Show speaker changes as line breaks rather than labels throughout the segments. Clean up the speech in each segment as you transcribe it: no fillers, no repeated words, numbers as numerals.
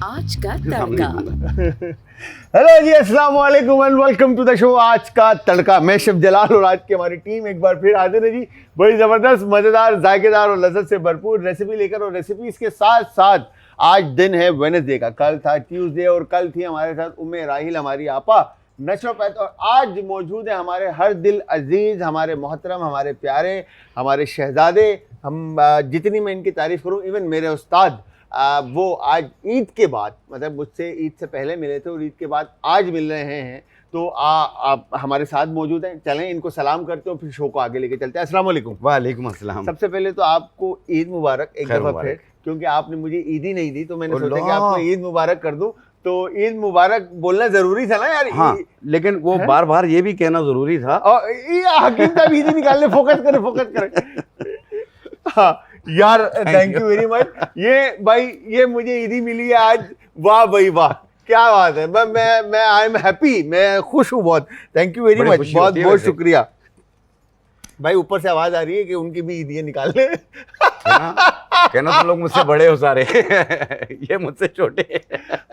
आज का तड़का।
हेलो जी, अस्सलाम वालेकुम and welcome to the show Aaj का तड़का। मैं शिव जलाल और आज की हमारी टीम एक बार फिर हाजिर है जी, बड़ी ज़बरदस्त, मज़ेदार, जायकेदार और लज़्ज़त से भरपूर रेसिपी लेकर। और रेसिपीज़ के साथ साथ आज दिन है वेडनेसडे का, कल था ट्यूसडे और कल थी हमारे साथ उम्मे राहिल, हमारी आपा नेचुरोपैथ। और आज मौजूद है हमारे हर दिल अजीज़, हमारे मोहतरम, हमारे प्यारे, हमारे शहजादे। हम जितनी मैं इनकी तारीफ़ करूँ, इवन मेरे उस्ताद वो आज ईद के बाद, मतलब मुझसे ईद से पहले मिले थे और ईद के बाद आज मिल रहे हैं, तो आप हमारे साथ मौजूद हैं। चलें इनको सलाम करते हो, फिर शो को आगे लेके चलते हैं। अस्सलाम वालेकुम।
वालेकुम अस्सलाम।
सबसे पहले तो आपको ईद मुबारक एक दफ़ा फिर, क्योंकि आपने मुझे ईद ही नहीं दी, तो मैंने सोचा कि आपको ईद मुबारक कर दूं। तो ईद मुबारक बोलना जरूरी था ना यार।
हाँ, लेकिन वो बार बार ये भी कहना जरूरी था।
और हकीम साहब ईद निकालने, फोकस करें। हाँ यार, थैंक यू वेरी मच। ये भाई, ये मुझे ईदी मिली है आज। वाह भाई वाह, क्या बात है। मैं आई एम हैप्पी, मैं खुश हूँ बहुत। थैंक यू वेरी मच, बहुत बहुत शुक्रिया भाई। ऊपर से आवाज आ रही है कि उनकी भी ईदियाँ निकाल ले।
कहना तुम लोग मुझसे बड़े हो सारे, ये मुझसे छोटे।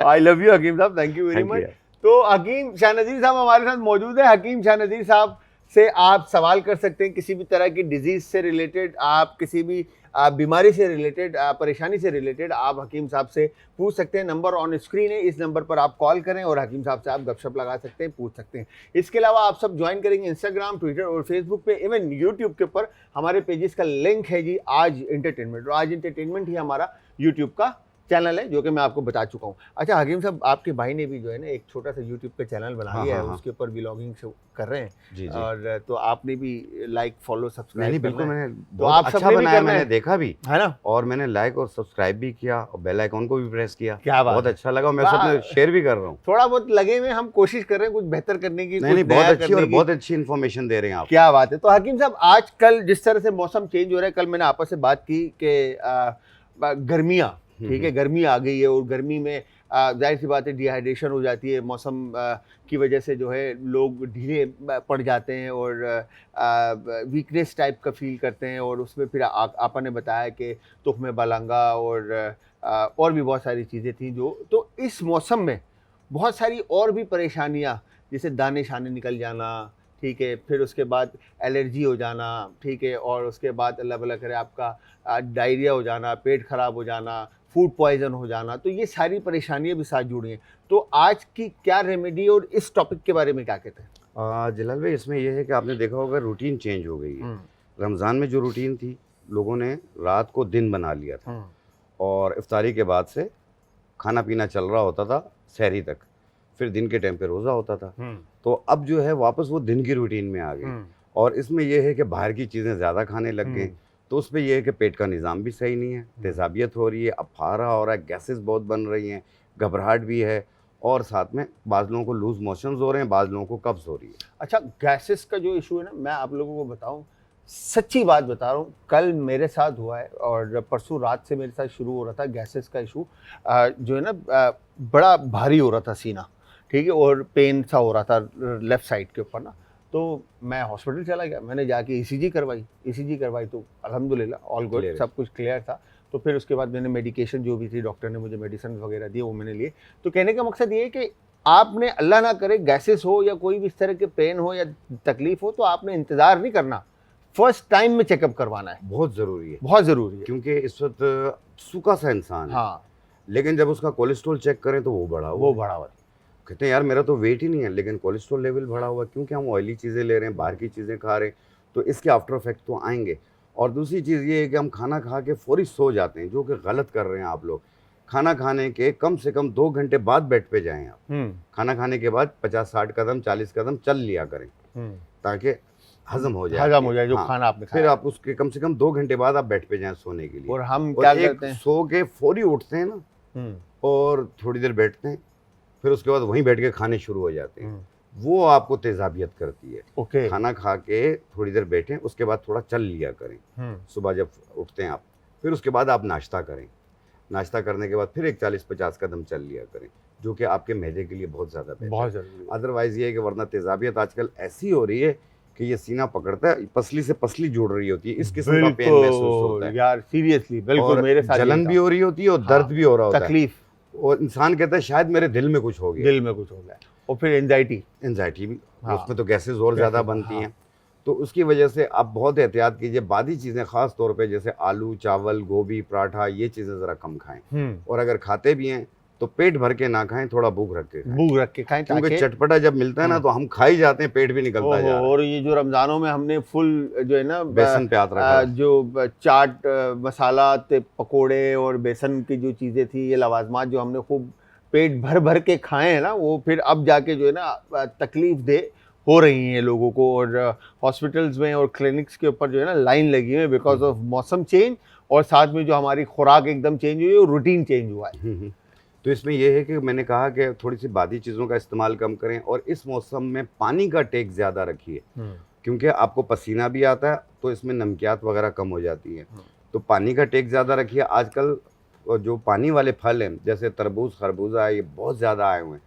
आई लव यू हकीम साहब, थैंक यू वेरी मच। तो हकीम शाह नज़ीर साहब हमारे साथ मौजूद है। हकीम शाह नज़ीर साहब से आप सवाल कर सकते हैं किसी भी तरह की डिजीज़ से रिलेटेड, आप किसी भी बीमारी से रिलेटेड, परेशानी से रिलेटेड आप हकीम साहब से पूछ सकते हैं। नंबर ऑन स्क्रीन है, इस नंबर पर आप कॉल करें और हकीम साहब से आप गपशप लगा सकते हैं, पूछ सकते हैं। इसके अलावा आप सब ज्वाइन करेंगे इंस्टाग्राम, ट्विटर और फेसबुक पे, इवन यूट्यूब के ऊपर हमारे पेजेस का लिंक है जी, आज एंटरटेनमेंट। और आज एंटरटेनमेंट ही हमारा यूट्यूब का चैनल है, जो कि मैं आपको बता चुका हूँ। अच्छा हकीम साहब, आपके भाई ने भी जो है ना एक छोटा सा यूट्यूब पे चैनल बना लिया है, उसके ऊपर व्लॉगिंग शो कर रहे हैं। जी। और तो आपने भी लाइक, फॉलो, सब्सक्राइब
बिल्कुल, मैंने
तो आप
अच्छा बनाया, मैंने देखा भी
है ना, और
मैंने लाइक और सब्सक्राइब भी किया और बेल आइकॉन को भी प्रेस किया।
क्या बात,
बहुत अच्छा लगा। मैं सबने शेयर भी कर रहा हूँ।
थोड़ा बहुत लगे हुए, हम कोशिश कर रहे हैं कुछ बेहतर करने की।
नहीं, बहुत अच्छी और बहुत अच्छी इन्फॉर्मेशन दे रहे हैं आप।
क्या बात है। तो हकीम साहब, आजकल जिस तरह से मौसम चेंज हो रहा है, कल मैंने आपस से बात की कि गर्मियाँ, ठीक है, गर्मी आ गई है और गर्मी में जाहिर सी बात है डिहाइड्रेशन हो जाती है। मौसम की वजह से जो है लोग ढीले पड़ जाते हैं और वीकनेस टाइप का फील करते हैं। और उसमें फिर आपा ने बताया कि तुख्मे बलंगा और भी बहुत सारी चीज़ें थी जो, तो इस मौसम में बहुत सारी और भी परेशानियाँ, जैसे दाने शाने निकल जाना, ठीक है, फिर उसके बाद एलर्जी हो जाना, ठीक है, और उसके बाद अल्लाह भला करे आपका डायरिया हो जाना, पेट ख़राब हो जाना, फूड पॉइजन हो जाना, तो ये सारी परेशानियां भी साथ जुड़ी हैं। तो आज की क्या रेमेडी और इस टॉपिक के बारे में क्या कहते हैं?
जलाल भाई, इसमें यह है कि आपने देखा होगा रूटीन चेंज हो गई है। रमज़ान में जो रूटीन थी, लोगों ने रात को दिन बना लिया था और इफ्तारी के बाद से खाना पीना चल रहा होता था सहरी तक, फिर दिन के टाइम पे रोज़ा होता था। तो अब जो है वापस वो दिन की रूटीन में आ गए। और इसमें यह है कि बाहर की चीज़ें ज़्यादा खाने लग गए, तो उस पर यह है कि पेट का निज़ाम भी सही नहीं है, तेज़ाबियत हो रही है, अफारा हो रहा है, गैसेस बहुत बन रही हैं, घबराहट भी है, और साथ में बाज़ लोगों को लूज़ मोशंस हो रहे हैं, बाज़ लोगों को कब्ज़ हो रही है।
अच्छा, गैसेस का जो इशू है ना, मैं आप लोगों को बताऊं, सच्ची बात बता रहा हूँ, कल मेरे साथ हुआ है और परसों रात से मेरे साथ शुरू हो रहा था गैसेस का इशू। जो है ना, बड़ा भारी हो रहा था सीना, ठीक है, और पेन सा हो रहा था लेफ़्ट साइड के ऊपर ना। तो मैं हॉस्पिटल चला गया, मैंने जाके ईसीजी करवाई तो अल्हम्दुलिल्लाह ऑल गुड, सब कुछ क्लियर था। तो फिर उसके बाद मैंने मेडिकेशन जो भी थी, डॉक्टर ने मुझे मेडिसिन वगैरह दिए, वो मैंने लिए। तो कहने का मकसद ये है कि आपने, अल्लाह ना करे, गैसेस हो या कोई भी इस तरह के पेन हो या तकलीफ हो, तो आपने इंतज़ार नहीं करना, फर्स्ट टाइम में चेकअप करवाना है।
बहुत ज़रूरी है,
बहुत ज़रूरी है,
क्योंकि इस वक्त सूखा सा इंसान है।
हाँ,
लेकिन जब उसका कोलेस्ट्रॉल चेक करें तो वो बढ़ा हुआ है। कहते हैं यार मेरा तो वेट ही नहीं है, लेकिन कोलेस्ट्रॉल लेवल बढ़ा हुआ है, क्योंकि हम ऑयली चीज़ें ले रहे हैं, बाहर की चीज़ें खा रहे हैं, तो इसके आफ्टर इफेक्ट तो आएंगे। और दूसरी चीज़ ये है कि हम खाना खा के फौरी सो जाते हैं, जो कि गलत कर रहे हैं आप लोग। खाना खाने के कम से कम 2 घंटे बाद बेड पे जाएं आप। खाना खाने के बाद 50-60 कदम 40 कदम चल लिया करें, ताकि हजम हो जाए
जो खाना आपने खाया।
फिर आप उसके कम से कम 2 घंटे बाद आप बेड पे जाएं सोने के लिए।
और हम क्या करते हैं,
सो के फौरी उठते हैं ना और थोड़ी देर बैठते हैं, फिर उसके बाद वहीं बैठ के खाने शुरू हो जाते हैं। वो आपको तेज़ाबियत करती है। खाना खा के थोड़ी देर बैठें, उसके बाद थोड़ा चल लिया करें सुबह जब उठते हैं आप, फिर उसके बाद आप नाश्ता करें। नाश्ता करने के बाद फिर एक 40-50 कदम चल लिया करें, जो कि आपके मैदे के लिए बहुत ज़्यादा बेहतर है। अदरवाइज़ ये है कि वरना तेज़ाबियत आजकल ऐसी हो रही है कि ये सीना पकड़ता है, पसली से पसली जुड़ रही होती है, इस किस्म का पेन महसूस होता है
यार, सीरियसली, बिल्कुल मेरे साथ
जलन भी हो रही होती है और दर्द भी हो रहा होता है,
तकलीफ।
और इंसान कहता है शायद मेरे दिल में कुछ हो गया,
दिल में कुछ हो गया, और फिर एंजाइटी
भी,
हाँ।
उसमें तो गैसेज और ज़्यादा बनती हैं। तो उसकी वजह से आप बहुत एहतियात कीजिए। बादी चीज़ें ख़ास तौर पे जैसे आलू, चावल, गोभी, पराठा, ये चीज़ें ज़रा कम खाएं। और अगर खाते भी हैं तो पेट भर के ना खाएं, थोड़ा भूख रख के खाएं, क्योंकि चटपटा जब मिलता है ना तो हम खा ही जाते हैं, पेट भी निकलता जा रहा है।
और ये जो रमज़ानों में हमने फुल जो है ना
बेसन पे हाथ रखा,
जो चाट मसाला, पकोड़े और बेसन की जो चीज़ें थी, ये लवाजमात जो हमने खूब पेट भर भर के खाए हैं ना, वो फिर अब जाके जो है ना तकलीफ दे हो रही हैं लोगों को। और हॉस्पिटल्स में और क्लिनिक्स के ऊपर जो है ना लाइन लगी हुई है बिकॉज ऑफ मौसम चेंज, और साथ में जो हमारी खुराक एकदम चेंज हुई है और रूटीन चेंज हुआ है।
तो इसमें यह है कि मैंने कहा कि थोड़ी सी बादी चीज़ों का इस्तेमाल कम करें, और इस मौसम में पानी का टेक ज़्यादा रखिए, क्योंकि आपको पसीना भी आता है तो इसमें नमकियात वगैरह कम हो जाती हैं। तो पानी का टेक ज़्यादा रखिए। आजकल जो पानी वाले फल हैं जैसे तरबूज, खरबूजा, ये बहुत ज़्यादा आए हुए हैं।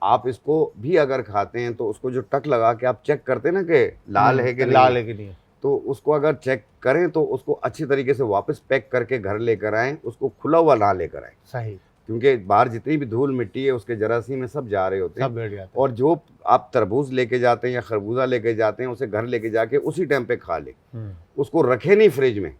आप इसको भी अगर खाते हैं तो उसको जो टक लगा के आप चेक करते हैं ना कि लाल है कि नहीं, तो उसको अगर चेक करें तो उसको अच्छी तरीके से वापस पैक करके घर लेकर आएँ, उसको खुला हुआ ना लेकर आएँ।
सही,
क्योंकि बाहर जितनी भी धूल मिट्टी है उसके जरासीम में सब जा रहे होते हैं। और जो आप तरबूज लेके जाते हैं या खरबूजा लेके जाते हैं, उसे घर लेके जाके उसी टाइम पे खा ले, उसको रखे नहीं फ्रिज में,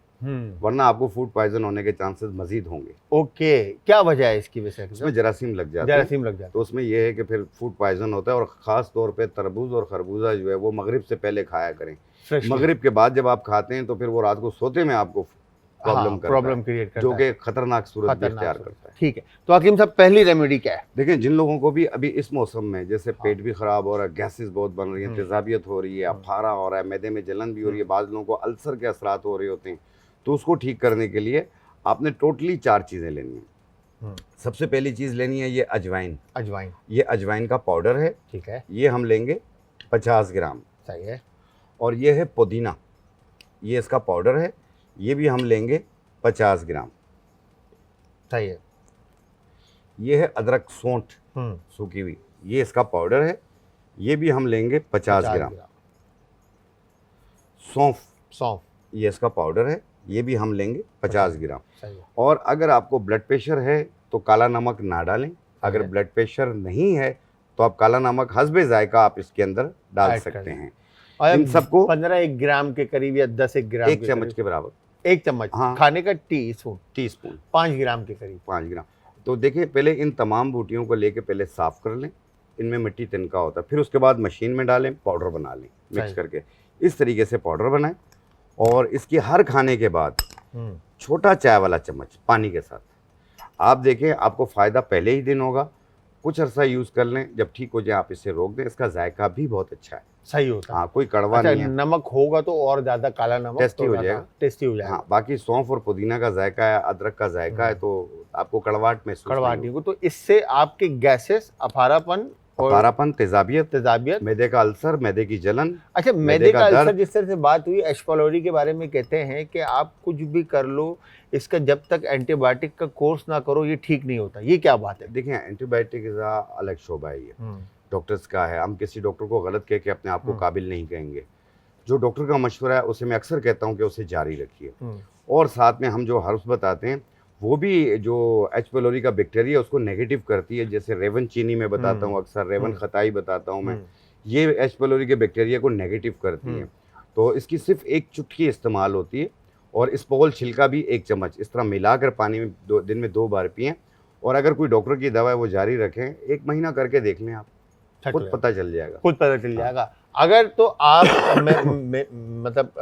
वरना आपको फूड पॉइजन होने के चांसेस मजीद होंगे।
ओके, क्या वजह है इसकी वजह से?
उसमें जरासीम लग जाते हैं, तो उसमें यह है कि फिर फूड पॉइजन होता है। और ख़ास तौर पे तरबूज और खरबूजा जो है वो मगरिब से पहले खाया करें। मगरिब के बाद जब आप खाते हैं तो फिर वो रात को सोते में आपको प्रॉब्लम क्रिएट करता है, जो कि खतरनाक सूरत इख्तियार करता है।
ठीक है, तो हकीम साहब पहली रेमेडी क्या है?
देखिए, जिन लोगों को भी अभी इस मौसम में जैसे पेट भी ख़राब हो रहा है, गैसेस बहुत बन रही हैं, तेज़ाबियत हो रही है, अफारा हो रहा है, मैदे में जलन भी हो रही है, बाद लोगों को अल्सर के असरात हो रहे होते हैं, तो उसको ठीक करने के लिए आपने टोटली 4 चीज़ें लेनी है। सबसे पहली चीज़ लेनी है ये अजवाइन। ये अजवाइन का पाउडर है,
ठीक है,
ये हम लेंगे 50 ग्राम।
सही है।
और ये है पुदीना, ये इसका पाउडर है, ये भी हम लेंगे 50 ग्राम।
सही है।
ये है अदरक सौंठ सूखी हुई, ये इसका पाउडर है, ये भी हम लेंगे 50 ग्राम। सौंफ, ये इसका पाउडर है, ये भी हम लेंगे 50 ग्राम। और अगर आपको ब्लड प्रेशर है तो काला नमक ना डालें, अगर ब्लड प्रेशर नहीं है तो आप काला नमक हस्बे जायका आप इसके अंदर डाल सकते हैं। इन सबको
15 ग्राम के करीब या 10 ग्राम,
1 चम्मच के बराबर,
1 चम्मच, हाँ, खाने का टीस्पून 5 ग्राम के करीब,
5 ग्राम। तो देखिए, पहले इन तमाम बूटियों को लेके पहले साफ़ कर लें, इनमें मिट्टी तिनका होता है, फिर उसके बाद मशीन में डालें, पाउडर बना लें मिक्स करके। इस तरीके से पाउडर बनाएं, और इसके हर खाने के बाद छोटा चाय वाला चम्मच पानी के साथ, आप देखें आपको फ़ायदा पहले ही दिन होगा। कुछ अर्सा यूज़ कर लें, जब ठीक हो जाए आप इसे रोक दें। इसका जायका भी बहुत अच्छा है,
सही होता है,
हाँ, कोई कड़वा नहीं है।
नमक होगा तो और ज़्यादा काला नमक
टेस्टी हो जाएगा,
हाँ।
बाकी सौंफ और पुदीना का जायका है, अदरक का जायका है, तो आपको कड़वाहट महसूस नहीं होगी।
तो इससे आपके गैसेस, अफारापन, तेजाबियत,
मैदे का अल्सर, मैदे की जलन।
अच्छा, मैदे का अल्सर जिस तरह से बात हुई, एश पीलोरी के बारे में कहते हैं कि आप कुछ भी कर लो, इसका जब तक एंटीबायोटिक का कोर्स ना करो ये ठीक नहीं होता, ये क्या बात है?
देखिए, एंटीबायोटिक का अलग शोबा है, ये डॉक्टर्स का है। हम किसी डॉक्टर को गलत कह के अपने आप को काबिल नहीं कहेंगे। जो डॉक्टर का मशवरा है उसे मैं अक्सर कहता हूँ कि उसे जारी रखिए। और साथ में हम जो हर्ब्स बताते हैं वो भी जो एच पीलोरी का बैक्टीरिया उसको नेगेटिव करती है। जैसे रेवन चीनी में बताता हूँ, अक्सर रेवन खताई बताता हूँ मैं, ये एच पीलोरी के बैक्टीरिया को नेगेटिव करती है। तो इसकी सिर्फ 1 चुटकी इस्तेमाल होती है, और इसपोल छिलका भी 1 चम्मच इस तरह मिलाकर पानी में दिन में 2 बार पिएं। और अगर कोई डॉक्टर की दवा है वो जारी रखें, 1 महीना करके देख लें, आप खुद पता चल जाएगा।
अगर तो आप मतलब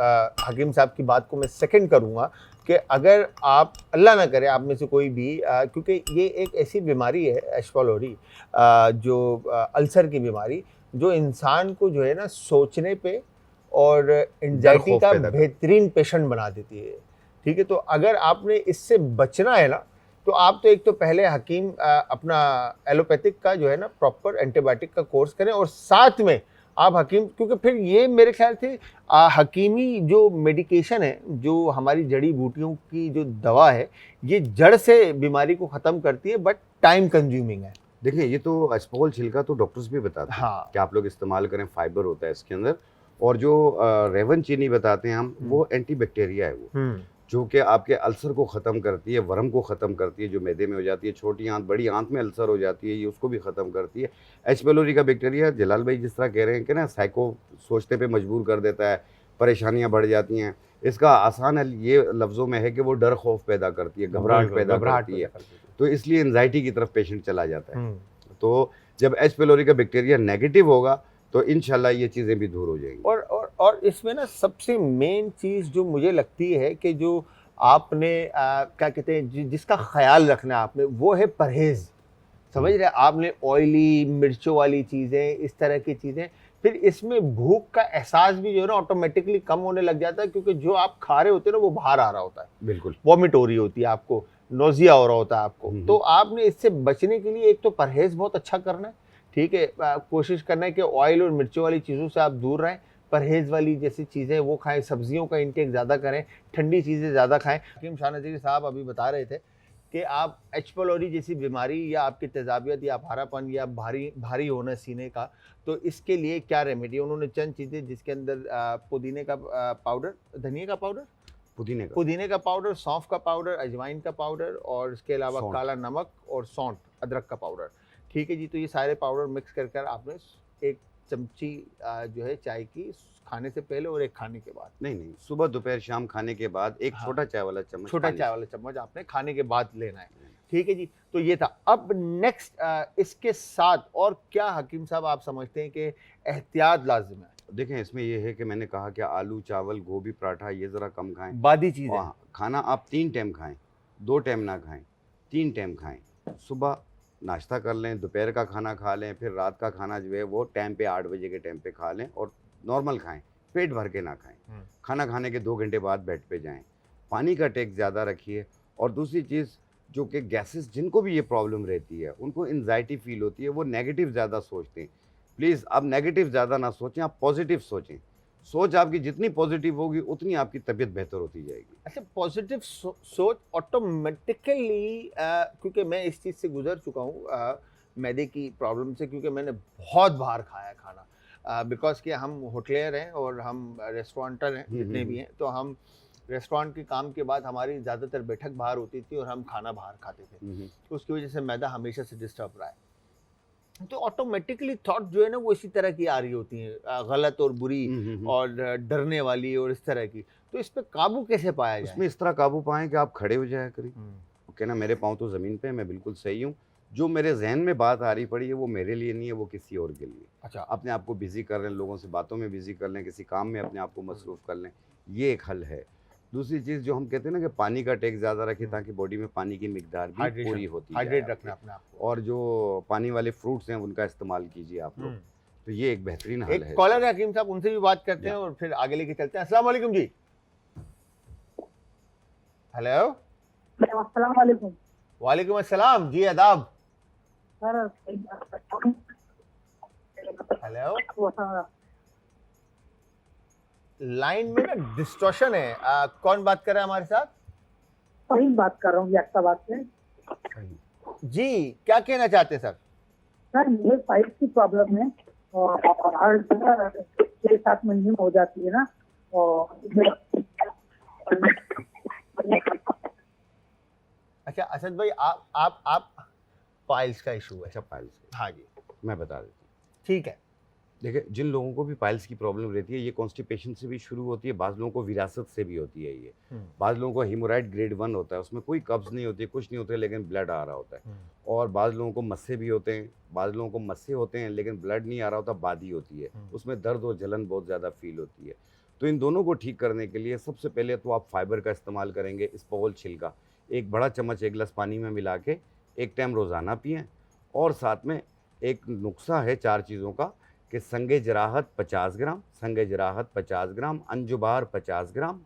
हकीम साहब की बात को मैं सेकंड करूंगा कि अगर आप, अल्लाह ना करे, आप में से कोई भी, क्योंकि ये एक ऐसी बीमारी है एश पीलोरी, जो अल्सर की बीमारी, जो इंसान को जो है ना सोचने पे और एंजाइटी का बेहतरीन पेशेंट बना देती है। ठीक है, तो अगर आपने इससे बचना है ना, तो आप तो एक तो पहले हकीम अपना एलोपैथिक का जो है ना प्रॉपर एंटीबायोटिक का कोर्स करें, और साथ में आप हकीम, क्योंकि फिर ये मेरे ख्याल से हकीमी जो मेडिकेशन है, जो हमारी जड़ी बूटियों की जो दवा है, ये जड़ से बीमारी को ख़त्म करती है, बट टाइम कंज्यूमिंग है।
देखिए, ये तो एस्पोल छिलका तो डॉक्टर्स भी बताते हैं, हाँ, कि आप लोग इस्तेमाल करें, फाइबर होता है इसके अंदर। और जो रेवन चीनी बताते हैं हम, वो एंटी बैक्टीरिया है, वो जो कि आपके अल्सर को ख़त्म करती है, वर्म को ख़त्म करती है, जो मैदे में हो जाती है, छोटी आंत बड़ी आंत में अल्सर हो जाती है, ये उसको भी ख़त्म करती है। एच पेलोरी का बैक्टीरिया जलाल भाई जिस तरह कह रहे हैं कि ना साइको सोचने पे मजबूर कर देता है, परेशानियां बढ़ जाती हैं, इसका आसान हल ये लफ्ज़ों में है कि वो डर खौफ पैदा करती है, घबराहट पैदा करती है, तो इसलिए एंजाइटी की तरफ पेशेंट चला जाता है। तो जब एच पेलोरी का बैक्टीरिया नेगेटिव होगा तो इंशाल्लाह ये चीज़ें भी दूर हो जाएंगी।
और इसमें ना सबसे मेन चीज़ जो मुझे लगती है कि जो आपने क्या कहते हैं जिसका ख्याल रखना है आपने, वो है परहेज़। समझ रहे, आपने ऑयली मिर्चों वाली चीज़ें, इस तरह की चीज़ें, फिर इसमें भूख का एहसास भी जो है ना ऑटोमेटिकली कम होने लग जाता है, क्योंकि जो आप खा रहे होते हैं ना वो बाहर आ रहा होता है,
बिल्कुल
वॉमिट हो रही होती है आपको, नोजिया हो रहा होता है आपको। तो आपने इससे बचने के लिए एक तो परहेज़ बहुत अच्छा करना है, ठीक है, कोशिश करना है कि ऑयल और मिर्चों वाली चीज़ों से आप दूर रहें, परहेज़ वाली जैसी चीज़ें वो खाएं, सब्जियों का इंटेक ज़्यादा करें, ठंडी चीज़ें ज़्यादा खाएं। हकीम शाह नज़ीर साहब अभी बता रहे थे कि आप एच पेलोरी जैसी बीमारी या आपकी तेज़ाबियत या भारापन या भारी होना सीने का, तो इसके लिए क्या रेमेडी, उन्होंने चंद चीज़ें जिसके अंदर पुदीने का पाउडर, धनिया का पाउडर, पुदीने का पाउडर, सौंफ का पाउडर, अजवाइन का पाउडर और इसके अलावा काला नमक और सौंठ अदरक का पाउडर, ठीक है जी। तो ये सारे पाउडर मिक्स कर आपने एक चमची जो है चाय की खाने से पहले और एक खाने के बाद,
नहीं, सुबह दोपहर शाम खाने के बाद एक छोटा चाय वाला चम्मच
आपने खाने के बाद लेना है, ठीक है जी। तो ये था। अब नेक्स्ट इसके साथ और क्या हकीम साहब आप समझते हैं कि एहतियात लाजिम है?
देखें, इसमें यह है कि मैंने कहा कि आलू चावल गोभी पराठा ये ज़रा कम खाएं,
बादी चीज़ें,
खाना आप 3 टाइम खाएं, 2 टाइम ना खाएं, 3 टाइम खाएं। सुबह नाश्ता कर लें, दोपहर का खाना खा लें, फिर रात का खाना जो है वो टाइम पे 8 बजे के टाइम पे खा लें और नॉर्मल खाएं, पेट भर के ना खाएं। खाना खाने के 2 घंटे बाद बेड पे जाएं। पानी का टेक ज़्यादा रखिए। और दूसरी चीज़ जो कि गैसेस जिनको भी ये प्रॉब्लम रहती है, उनको एंजाइटी फील होती है, वो नेगेटिव ज़्यादा सोचते हैं। प्लीज़ आप नेगेटिव ज़्यादा ना सोचें, आप पॉजिटिव सोचें। सोच आपकी जितनी पॉजिटिव होगी उतनी आपकी तबीयत बेहतर होती जाएगी।
अच्छा, पॉजिटिव सोच ऑटोमेटिकली, क्योंकि मैं इस चीज़ से गुजर चुका हूँ मैदे की प्रॉब्लम से, क्योंकि मैंने बहुत बाहर खाया खाना, बिकॉज कि हम होटलियर हैं और हम रेस्टोरेंटर हैं जितने भी हैं, तो हम रेस्टोरेंट के काम के बाद हमारी ज़्यादातर बैठक बाहर होती थी और हम खाना बाहर खाते थे, तो उसकी वजह से मैदा हमेशा से डिस्टर्ब रहा है। तो ऑटोमेटिकली थॉट जो है ना वो इसी तरह की आ रही होती हैं, गलत और बुरी और डरने वाली और इस तरह की। तो इस पे काबू कैसे पाया जाए?
उसमें इस तरह काबू पाएं कि आप खड़े हो जाया करें। ओके ना, मेरे पाँव तो ज़मीन पे हैं, मैं बिल्कुल सही हूँ। जो मेरे जहन में बात आ रही पड़ी है वो मेरे लिए नहीं है, वो किसी और के लिए।
अच्छा,
अपने आप को बिजी कर लें, लोगों से बातों में बिजी कर लें, किसी काम में अपने आप को मसरूफ़ कर लें, ये एक हल है। दूसरी चीज़ जो हम कहते हैं ना कि पानी का टेक ज़्यादा रखें ताकि बॉडी में पानी की मिकदार भी पूरी होती है,
हाइड्रेट रखना अपने आप को।
और जो पानी वाले फ्रूट्स हैं उनका इस्तेमाल कीजिए आप लोग, तो ये एक बेहतरीन हल है।
एक कॉलर है हकीम साहब, उनसे भी बात करते हैं और फिर आगे लेके चलते हैं। अस्सलाम वालेकुम जी। हेलो,
अस्सलाम वालेकुम।
वालेकुम अस्सलाम जी, आदाब। हेलो, लाइन में ना डिस्टॉर्शन है, कौन बात कर रहा है हमारे साथ?
फहीम बात कर रहा हूँ याक्ताबाद से।
जी, क्या कहना चाहते हैं सर?
सर, मुझे पाइल्स की प्रॉब्लम है और हर जगह 6-7 महीने में हो जाती है ना, और
अच्छा असद भाई, आप पाइल्स का इशू है?
अच्छा, पाइल्स,
हाँ जी,
मैं बता देता हूँ।
ठीक है।
देखिए, जिन लोगों को भी पाइल्स की प्रॉब्लम रहती है, ये कॉन्स्टिपेशन से भी शुरू होती है, बाज़ लोगों को विरासत से भी होती है ये। बाज़ लोगों को हीमोराइड ग्रेड 1 होता है, उसमें कोई कब्ज़ नहीं होती, कुछ नहीं होता है, लेकिन ब्लड आ रहा होता है। और बाज़ लोगों को मस्से भी होते हैं, बाज़ लोगों को मस्से होते हैं लेकिन ब्लड नहीं आ रहा होता, बादी होती है, उसमें दर्द और जलन बहुत ज़्यादा फील होती है। तो इन दोनों को ठीक करने के लिए सबसे पहले तो आप फाइबर का इस्तेमाल करेंगे। इसबगोल छिलका 1 बड़ा चम्मच 1 गिलास पानी में मिला के 1 टाइम रोज़ाना पिएँ। और साथ में एक नुस्खा है 4 चीज़ों का कि संगे जराहत 50 ग्राम, संगे जराहत 50 ग्राम, अंजुबार 50 ग्राम,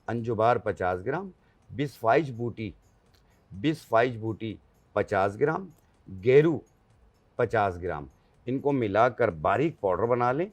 अंजुबार 50 ग्राम, बिसफाइज बूटी 50 ग्राम, गेरू 50 ग्राम, इनको मिलाकर बारीक पाउडर बना लें।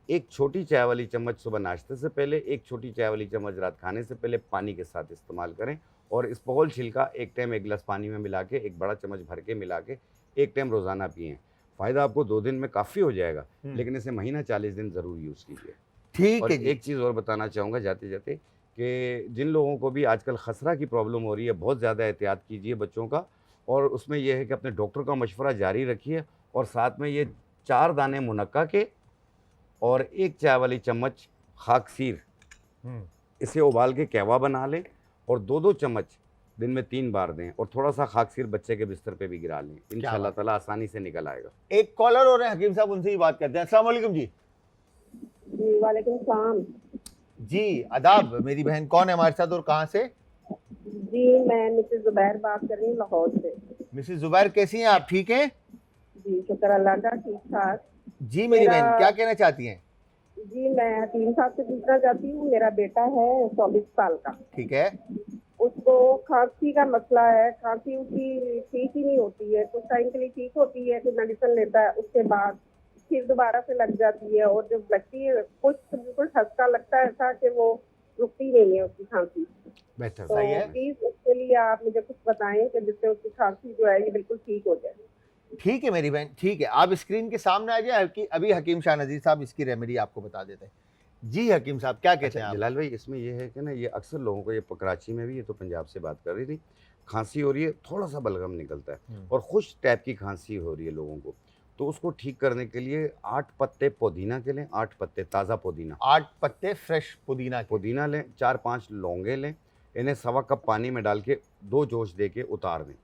1 छोटी चाय वाली चम्मच सुबह नाश्ते से पहले, 1 छोटी चाय वाली चम्मच रात खाने से पहले पानी के साथ इस्तेमाल करें। और इसबगोल छिलका 1 टाइम 1 गिलास पानी में मिला के 1 बड़ा चम्मच भर के मिला के 1 टाइम रोज़ाना पिएँ। फ़ायदा आपको 2 दिन में काफ़ी हो जाएगा, लेकिन इसे महीना 40 दिन ज़रूर यूज़ कीजिए।
ठीक है जी।
एक चीज़ और बताना चाहूँगा जाते जाते कि जिन लोगों को भी आजकल खसरा की प्रॉब्लम हो रही है, बहुत ज़्यादा एहतियात कीजिए बच्चों का, और उसमें यह है कि अपने डॉक्टर का मशवरा जारी रखिए, और साथ में ये 4 दाने मुनक्का के और 1 चाय वाली चम्मच खाकसीर, इसे उबाल के कहवा बना लें और 2-2 चम्मच दिन में 3 बार दें, और थोड़ा सा खाकसीर बच्चे के बिस्तर पे भी गिरा लें। इंशाल्लाह ताला आसानी से निकल आएगा।
एक कॉलर हो रहे हैं हकीम साहब, उनसे ही बात करते हैं। अस्सलाम वालेकुम जी।
जी वालेकुम सलाम।
जी आदाब। मेरी बहन कौन है हमारे साथ और कहाँ से?
जी मैं मिसेस जुबैर बात कर रही हूँ लाहौर से।
मिसेस जुबैर कैसी हैं आप, ठीक हैं?
जी शुक्र अल्लाह का, ठीक ठाक।
जी मेरी बहन क्या कहना चाहती हैं?
जी मैं हकीम साहब से पूछना चाहती हूँ, मेरा बेटा है 24 साल का,
ठीक है।
उसको खांसी का मसला है, खांसी उसकी ठीक ही नहीं होती है, कुछ टाइम के लिए ठीक होती है, कुछ मेडिसिन लेता है, उसके बाद फिर दोबारा से लग जाती है, और जब लगती है कुछ तो बिल्कुल ठसका लगता है ऐसा कि वो रुकती नहीं है उसकी खांसी।
बेहतर,
तो
सही है।
प्लीज उसके लिए आप मुझे कुछ बताएं कि जिससे उसकी खांसी जो है ये बिल्कुल ठीक हो जाए।
ठीक है मेरी बहन, ठीक है। आप स्क्रीन के सामने आ जाए कि अभी हकीम शाह नज़ीर साहब इसकी रेमेडी आपको बता देते हैं। जी हकीम साहब क्या कहते हैं आप?
जलाल भाई, इसमें यह है कि ना, ये अक्सर लोगों को, ये कराची में भी, ये तो पंजाब से बात कर रही थी, खांसी हो रही है, थोड़ा सा बलगम निकलता है और खुश टाइप की खांसी हो रही है लोगों को, तो उसको ठीक करने के लिए 8 पत्ते पुदीना के लें, 8 पत्ते ताज़ा पुदीना,
8 पत्ते फ्रेश पुदीना
लें, 4-5 लौंगे लें, इन्हें 1.25 कप पानी में डाल के 2 जोश दे के उतार दें।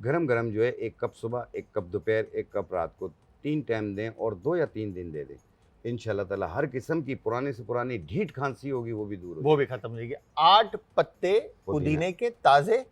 गरम गरम जो है 1 कप सुबह, 1 कप दोपहर, 1 कप रात को 3 टाइम दें और 2 या 3 दिन दे दें। इंशाल्लाह ताला हर किस्म की पुराने से पुरानी ढीठ खांसी होगी वो भी दूर हो,
वो भी खत्म हो जाएगी। 8 पत्ते पुदीने के ताज़े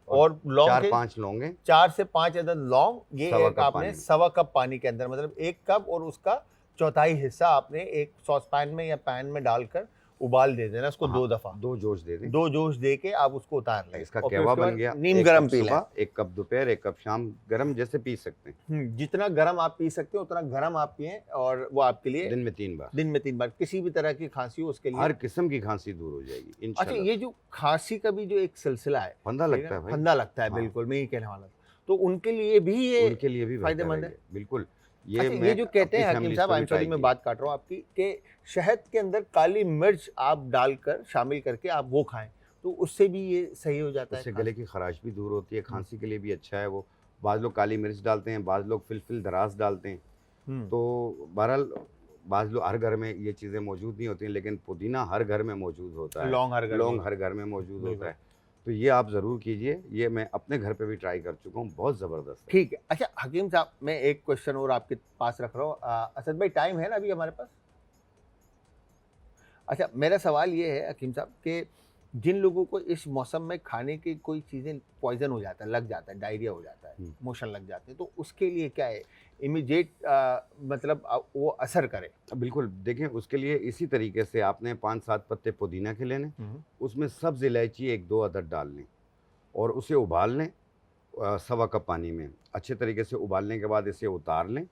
और लौंग
4-5 लौंगे,
4 से 5 अदद लौंग, ये एक आपने 1.25 कप पानी के अंदर, मतलब 1 कप और उसका चौथाई हिस्सा आपने एक सॉसपैन में या पैन में डालकर उबाल दे देना उसको। 2 दफा
2 जोश दे दें,
2 जोश दे के आप उसको उतार लें।
इसका
और फिर
कहवा
उसके
बन
बाद
गया।
नीम
1
गरम
कप
पी लें।
सुबह, 1 कप दोपहर, 1 कप शाम, गरम जैसे पी सकते हैं।
जितना गरम आप पी सकते हो उतना गरम आप पिए, और वो आपके लिए
दिन में 3 बार,
दिन में 3 बार किसी भी तरह की खांसी हो उसके लिए।
हर किस्म की खांसी दूर हो जाएगी
अच्छा,
इंशाल्लाह।
ये जो खांसी का भी जो एक सिलसिला है,
फंदा लगता है भाई,
फंदा लगता है,
हाँ।
बिल्कुल मैं ही कहने वाला था, तो उनके लिए भी ये
उनके लिए भी
फायदेमंद है।
बिल्कुल।
अच्छा, ये जो कहते हैं हकीम साहब, आई सॉरी मैं बात काट रहा हूँ आपकी, कि शहद के अंदर काली मिर्च आप डालकर शामिल करके आप वो खाएं, तो उससे भी ये सही हो जाता है।
उससे गले की खराश भी दूर होती है, खांसी के लिए भी अच्छा है वो। बाज़ लोग काली मिर्च डालते हैं, बाज़ लोग फिलफिल दराज डालते हैं, तो बहरहाल बाज़ लोग, हर घर में ये चीज़ें मौजूद नहीं होती हैं, लेकिन पुदीना हर घर में मौजूद होता है,
लौंग
हर घर में मौजूद होता है, तो ये आप ज़रूर कीजिए। ये मैं अपने घर पे भी ट्राई कर चुका हूँ, बहुत ज़बरदस्त है।
ठीक है। अच्छा हकीम साहब, मैं एक क्वेश्चन और आपके पास रख रहा हूँ। असद भाई टाइम है ना अभी हमारे पास? अच्छा, मेरा सवाल ये है हकीम साहब कि जिन लोगों को इस मौसम में खाने की कोई चीज़ें पॉइजन हो जाता है, लग जाता है, डायरिया हो जाता है, मोशन लग जाते हैं, तो उसके लिए क्या है इमीडिएट मतलब वो असर करे?
बिल्कुल, देखें, उसके लिए इसी तरीके से आपने 5-7 पत्ते पुदीना के लेने, उसमें सब्ज़ इलायची 1-2 अदद डाल लें और उसे उबाल लें 1.25 कप पानी में। अच्छे तरीके से उबालने के बाद इसे उतार लें।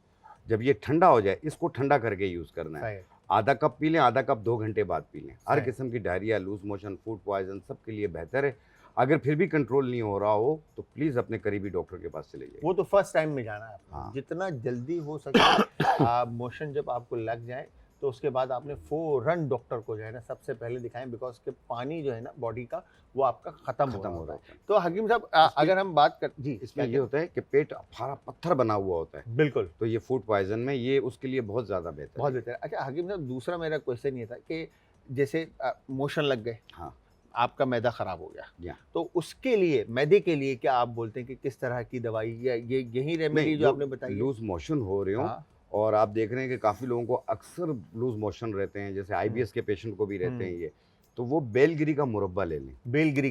जब ये ठंडा हो जाए, इसको ठंडा करके यूज़ करना है। आधा कप पी लें, आधा कप 2 घंटे बाद पी लें। हर किस्म की diarrhoea, loose motion, food poison, सब के लिए बेहतर है। अगर फिर भी कंट्रोल नहीं हो रहा हो तो प्लीज़ अपने करीबी डॉक्टर के पास चले जाइए।
वो तो फर्स्ट टाइम में जाना है आपको।
हाँ।
जितना जल्दी हो सके मोशन जब आपको लग जाए तो उसके बाद आपने फौरन डॉक्टर को जो है ना सबसे पहले दिखाएं, बिकॉज के पानी जो है ना बॉडी का वो आपका खत्म हो रहा है। तो हकीम साहब अगर हम बात कर, जी
इसमें ये होता है कि पेट फारा पत्थर बना हुआ होता है,
बिल्कुल,
तो ये फूड पॉइजन में ये उसके लिए बहुत ज़्यादा बेहतर है।
बहुत बेहतर है। अच्छा हकीम साहब, दूसरा मेरा क्वेश्चन ये था कि जैसे मोशन लग गए,
हाँ,
आपका मैदा खराब हो गया,
या
तो उसके लिए, मैदे के लिए क्या आप बोलते हैं कि किस तरह की दवाई, या ये यही रेमेडी जो आपने बताई?
लूज मोशन हो रहे हो,
हाँ।
और आप देख रहे हैं कि काफ़ी लोगों को अक्सर लूज मोशन रहते हैं, जैसे IBS के पेशेंट को भी रहते हैं ये, तो वो बेलगिरी का मुरब्बा ले लें।
बेलगिरी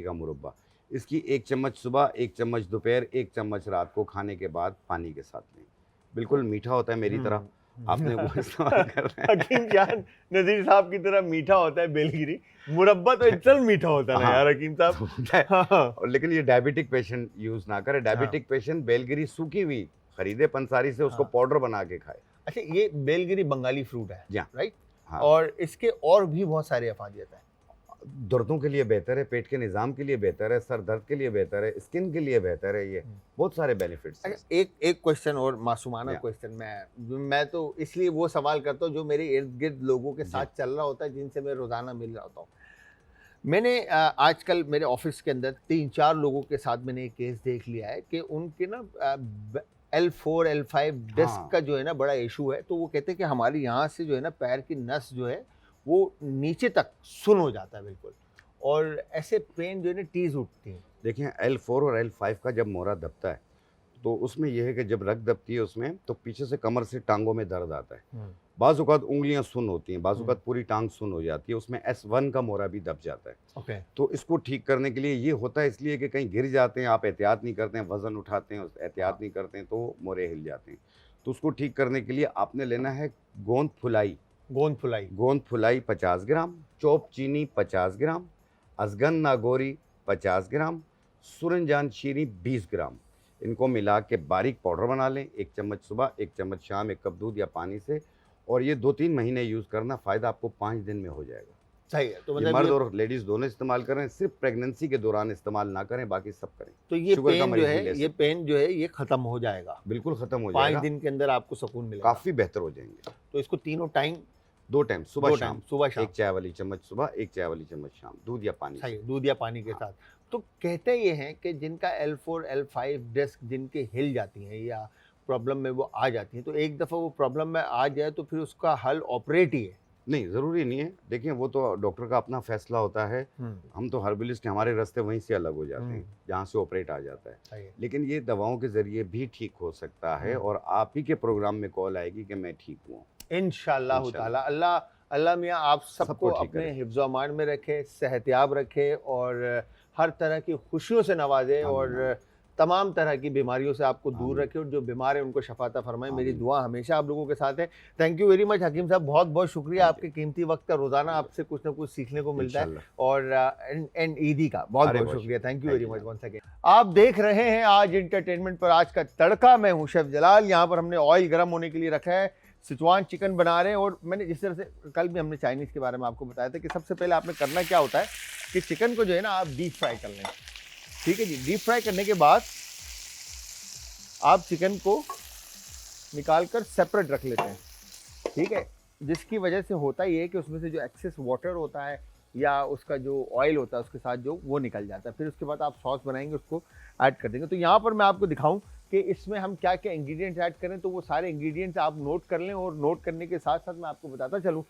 का
मुरब्बा, इसकी 1 चम्मच सुबह, 1 चम्मच दोपहर, 1 चम्मच रात को खाने के बाद पानी के साथ लें। बिल्कुल मीठा होता है मेरी तरह, आपने वो इस्तेमाल करना है।
हकीम जान नज़ीर साहब की तरह मीठा होता है बेलगिरी, मुरब्बा तो इतना मीठा होता है ना यार हकीम साहब।
और लेकिन ये डायबिटिक पेशेंट यूज़ ना करे। डायबिटिक पेशेंट बेलगिरी सूखी हुई खरीदे पंसारी से, उसको पाउडर बना के खाए।
अच्छा, ये बेलगिरी बंगाली फ्रूट है, राइट?
हाँ।
और इसके और भी बहुत सारे अफादियत है।
दर्दों के लिए बेहतर है, पेट के निज़ाम के लिए बेहतर है, सर दर्द के लिए बेहतर है, स्किन के लिए बेहतर है, ये बहुत सारे बेनिफिट्स हैं।
एक क्वेश्चन और, मासूमाना क्वेश्चन, मैं तो इसलिए वो सवाल करता हूँ जो मेरे इर्द गिर्द लोगों के साथ चल रहा होता है, जिनसे मैं रोज़ाना मिल रहा होता हूँ। मैंने आजकल मेरे ऑफिस के अंदर 3-4 लोगों के साथ मैंने एक केस देख लिया है कि उनके ना L4 L5 डिस्क
हाँ।
का जो है ना बड़ा इशू है। तो वो कहते हैं कि हमारी यहाँ से जो है ना पैर की नस जो है वो नीचे तक सुन हो जाता है बिल्कुल, और ऐसे पेन जो है ना टीज उठती है।
देखिए L4 और L5 का जब मोहरा दबता है तो उसमें यह है कि जब रग दबती है उसमें तो पीछे से कमर से टांगों में दर्द आता है। बाज़ औक़ात उंगलियां सुन होती हैं, बाज़ औक़ात पूरी टांग सुन हो जाती है, उसमें S1 का मोहरा भी दब जाता है।
ओके।
तो इसको ठीक करने के लिए ये होता है इसलिए कि कहीं गिर जाते हैं, आप एहतियात नहीं करते हैं, वज़न उठाते हैं, एहतियात नहीं करते हैं तो मोहरे हिल जाते हैं। तो उसको ठीक करने के लिए आपने लेना है गोंद फुलाई। गोंद फुलाई 50 ग्राम, चौप चीनी 50 ग्राम, अजगन नागौरी 50 ग्राम, सूरजजान शीरी 20 ग्राम। इनको मिला के बारीक पाउडर बना लें, 1 चम्मच सुबह, 1 चम्मच शाम, 1 कप दूध या पानी से, और ये 2-3 महीने यूज़ करना, फ़ायदा आपको 5 दिन में हो जाएगा।
सही है। तो
ये
मतलब
मर्द और लेडीज़ दोनों इस्तेमाल करें, सिर्फ प्रेगनेंसी के दौरान इस्तेमाल ना करें, बाकी सब करें।
तो ये
शुगर का
पेन जो
मरीज़ भी ले
है
सकते
ये पेन जो है ये खत्म हो जाएगा,
बिल्कुल ख़त्म हो
5
जाएगा,
दिन के अंदर आपको सुकून मिलेगा।
काफ़ी बेहतर हो जाएंगे।
तो इसको तीनों टाइम
2 टाइम सुबह शाम,
सुबह शाम
1 चाय वाली चम्मच सुबह, 1 चाय वाली चम्मच शाम, दूध या पानी
सही
से।
है, दूध या पानी के साथ। तो कहते ये हैं कि जिनका L4 L5 डिस्क जिनके हिल जाती हैं या प्रॉब्लम में वो आ जाती हैं, तो एक दफ़ा वो प्रॉब्लम में आ जाए तो फिर उसका हल ऑपरेट ही है।
नहीं, ज़रूरी नहीं है। देखिए वो तो डॉक्टर का अपना फ़ैसला होता है। हम तो हर्बलिस्ट हैं, हमारे रास्ते वहीं से अलग हो जाते हैं, जहाँ से ऑपरेट आ जाता है।
सही है।
लेकिन ये दवाओं के ज़रिए भी ठीक हो सकता है और आप ही के प्रोग्राम में कॉल आएगी कि मैं ठीक हूँ।
इंशाअल्लाह ताला। अल्लाह मियाँ आप सबको
सबको ठीक
अपने
करे।
हिफ्ज़ अमान में रखे, सेहतयाब रखे और हर तरह की खुशियों से नवाजे और तमाम तरह की बीमारियों से आपको दूर रखे और जो बीमार है उनको शफाता फरमाए। मेरी दुआ हमेशा आप लोगों के साथ है। थैंक यू वेरी मच हकीम साहब, बहुत बहुत शुक्रिया आपके कीमती वक्त का। रोज़ाना आपसे कुछ ना कुछ सीखने को मिलता है और एंड ईदी का बहुत बहुत शुक्रिया। Thank you very much once again. आप देख रहे हैं आज इंटरटेनमेंट पर आज का तड़का। मैं हूं शेफ जलाल। यहाँ पर हमने ऑयल गर्म होने के लिए रखा है, सिचुआन चिकन बना रहे हैं और मैंने जिस तरह से कल भी हमने चाइनीज़ के बारे में आपको बताया था कि सबसे पहले आपने करना क्या होता है कि चिकन को जो है ना आप डीप फ्राई कर लें। ठीक है जी। डीप फ्राई करने के बाद आप चिकन को निकाल कर सेपरेट रख लेते हैं। ठीक है। जिसकी वजह से होता ये है कि उसमें से जो एक्सेस वाटर होता है या उसका जो ऑयल होता है उसके साथ जो वो निकल जाता है। फिर उसके बाद आप सॉस बनाएंगे, उसको ऐड कर देंगे। तो यहाँ पर मैं आपको दिखाऊं कि इसमें हम क्या क्या इंग्रेडिएंट्स ऐड करें, तो वो सारे इंग्रेडिएंट्स आप नोट कर लें और नोट करने के साथ साथ मैं आपको बताता चलूँ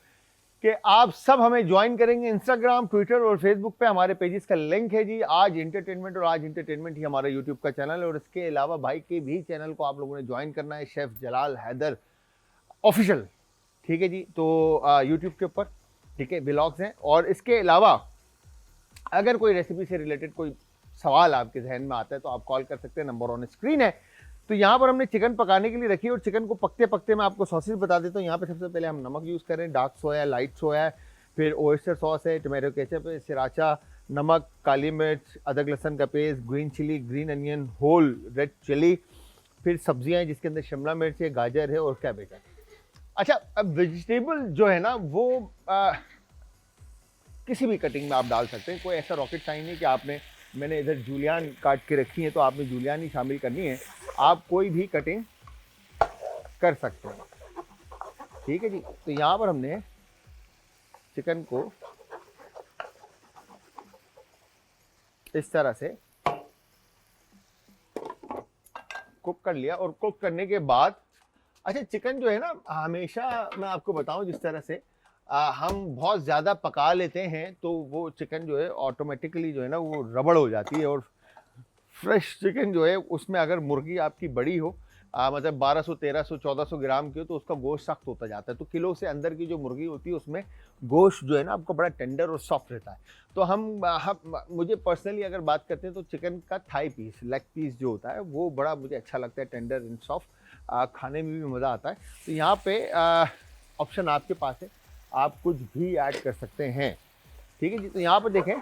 कि आप सब हमें ज्वाइन करेंगे इंस्टाग्राम, ट्विटर और फेसबुक पे। हमारे पेजेस का लिंक है जी आज इंटरटेनमेंट, और आज इंटरटेनमेट ही हमारा यूट्यूब का चैनल है। और इसके अलावा भाई के भी चैनल को आप लोगों ने ज्वाइन करना है, शेफ जलाल हैदर ऑफिशियल। ठीक है जी। तो यूट्यूब के ऊपर ठीक है व्लॉग्स हैं। और इसके अलावा अगर कोई रेसिपी से रिलेटेड कोई सवाल आपके जहन में आता है तो आप कॉल कर सकते हैं, नंबर ऑन स्क्रीन है। तो यहाँ पर हमने चिकन पकाने के लिए रखी है और चिकन को पकते पकते मैं आपको सॉसेस बता देता हूँ। यहाँ पे सबसे पहले हम नमक यूज़ करें, डार्क सोया, लाइट सोया, फिर ओयस्टर सॉस है, टमाटो केचप है, सिराचा, नमक, काली मिर्च, अदरक लहसुन का paste, green chilli, green onion, whole red chilli, फिर सब्जियाँ हैं जिसके अंदर शिमला मिर्च है, गाजर है और कैबेज है। अच्छा, अब वेजिटेबल जो है ना वो किसी भी कटिंग में आप डाल सकते हैं। कोई ऐसा रॉकेट साइन नहीं कि मैंने इधर जूलियन काट के रखी है तो आपने जूलियन ही शामिल करनी है। आप कोई भी कटिंग कर सकते हैं। ठीक है जी। तो यहाँ पर हमने चिकन को इस तरह से कुक कर लिया और कुक करने के बाद अच्छा चिकन जो है ना, हमेशा मैं आपको बताऊं जिस तरह से हम बहुत ज़्यादा पका लेते हैं तो वो चिकन जो है ऑटोमेटिकली जो है ना वो रबड़ हो जाती है। और फ्रेश चिकन जो है उसमें अगर मुर्गी आपकी बड़ी हो मतलब 1200, 1300, 1400 ग्राम की हो तो उसका गोश्त सख्त होता जाता है। तो किलो से अंदर की जो मुर्गी होती है उसमें गोश्त जो है ना आपको बड़ा टेंडर और सॉफ्ट रहता है। तो हम मुझे पर्सनली अगर बात करते हैं तो चिकन का थाई पीस, लेग पीस जो होता है वो बड़ा मुझे अच्छा लगता है, टेंडर एंड सॉफ्ट, खाने में भी मज़ा आता है। तो यहाँ पे ऑप्शन आपके पास है, आप कुछ भी ऐड कर सकते हैं। ठीक है जी। तो यहाँ पर देखें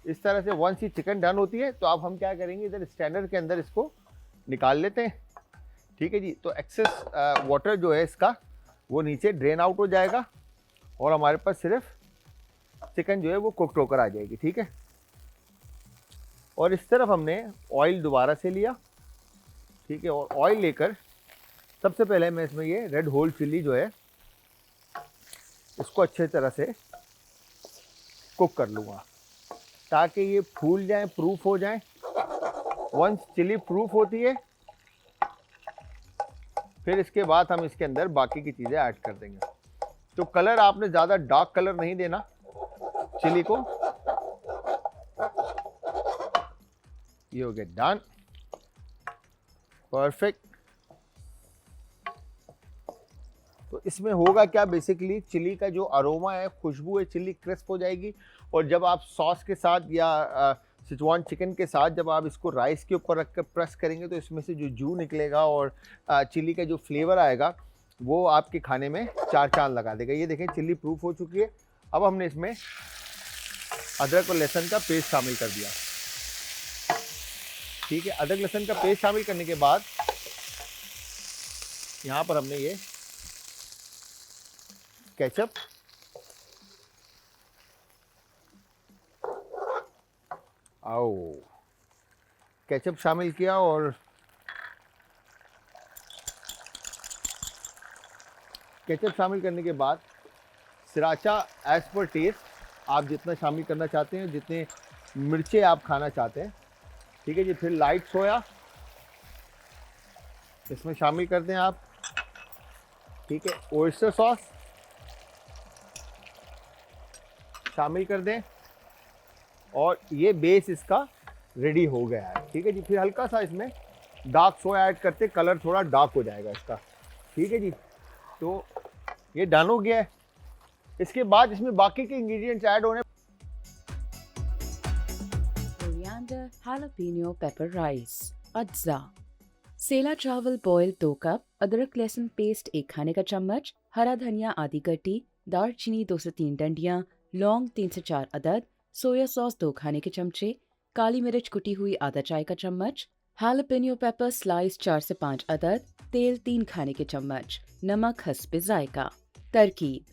इस तरह से वंस ही चिकन डन होती है तो अब हम क्या करेंगे, इधर स्टैंडर के अंदर इसको निकाल लेते हैं। ठीक है जी। तो एक्सेस वाटर जो है इसका वो नीचे ड्रेन आउट हो जाएगा और हमारे पास सिर्फ चिकन जो है वो कुकड होकर आ जाएगी। ठीक है। और इस तरफ हमने ऑयल दोबारा से लिया। ठीक है। और ऑयल लेकर सबसे पहले मैं इसमें ये रेड होल चिल्ली जो है इसको अच्छे तरह से कुक कर लूँगा ताकि ये फूल जाए, प्रूफ हो जाए। वंस चिली प्रूफ होती है फिर इसके बाद हम इसके अंदर बाकी की चीज़ें ऐड कर देंगे। तो कलर आपने ज़्यादा डार्क कलर नहीं देना चिली को। ये हो गया डन, परफेक्ट। तो इसमें होगा क्या, बेसिकली चिली का जो अरोमा है, खुशबू है, चिली क्रिस्प हो जाएगी। और जब आप सॉस के साथ या सिचुआन चिकन के साथ जब आप इसको राइस के ऊपर रख कर प्रेस करेंगे तो इसमें से जो जू निकलेगा और चिली का जो फ्लेवर आएगा वो आपके खाने में चार चांद लगा देगा। ये देखें चिली प्रूफ हो चुकी है। अब हमने इसमें अदरक और लहसुन का पेस्ट शामिल कर दिया। ठीक है, अदरक लहसुन का पेस्ट शामिल करने के बाद यहाँ पर हमने ये केचप, केचप शामिल किया और केचप शामिल करने के बाद सराचा एज पर टेस्ट आप जितना शामिल करना चाहते हैं, जितने मिर्चे आप खाना चाहते हैं। ठीक है जी। फिर लाइट सोया इसमें शामिल कर दें आप। ठीक है, ओयस्टर सॉस शामिल कर दें और ये बेस इसका रेडी हो गया है। ठीक है जी। फिर हल्का सा इसमें डार्क सोया ऐड करते, कलर थोड़ा डार्क हो जाएगा इसका। ठीक है जी। तो ये डन हो गया है। इसके बाद इसमें बाकी के इंग्रेडिएंट्स ऐड होने।
कोरिएंडर हालापिनो पेपर राइस, अज्जा, सेला चावल बॉयल 2 कप, अदरक लहसुन पेस्ट 1 खाने का चम्मच, हरा धनिया आधी कटी, दालचीनी 2 से 3 डंडियां, लौंग 3 से 4 अदद, सोया सॉस 2 खाने के चमचे, काली मिर्च कुटी हुई आधा चाय का चम्मच, हालापिनो पेपर स्लाइस 4 से 5 अदद, तेल 3 खाने के चम्मच, नमक हस्बे जायका। तरकीब: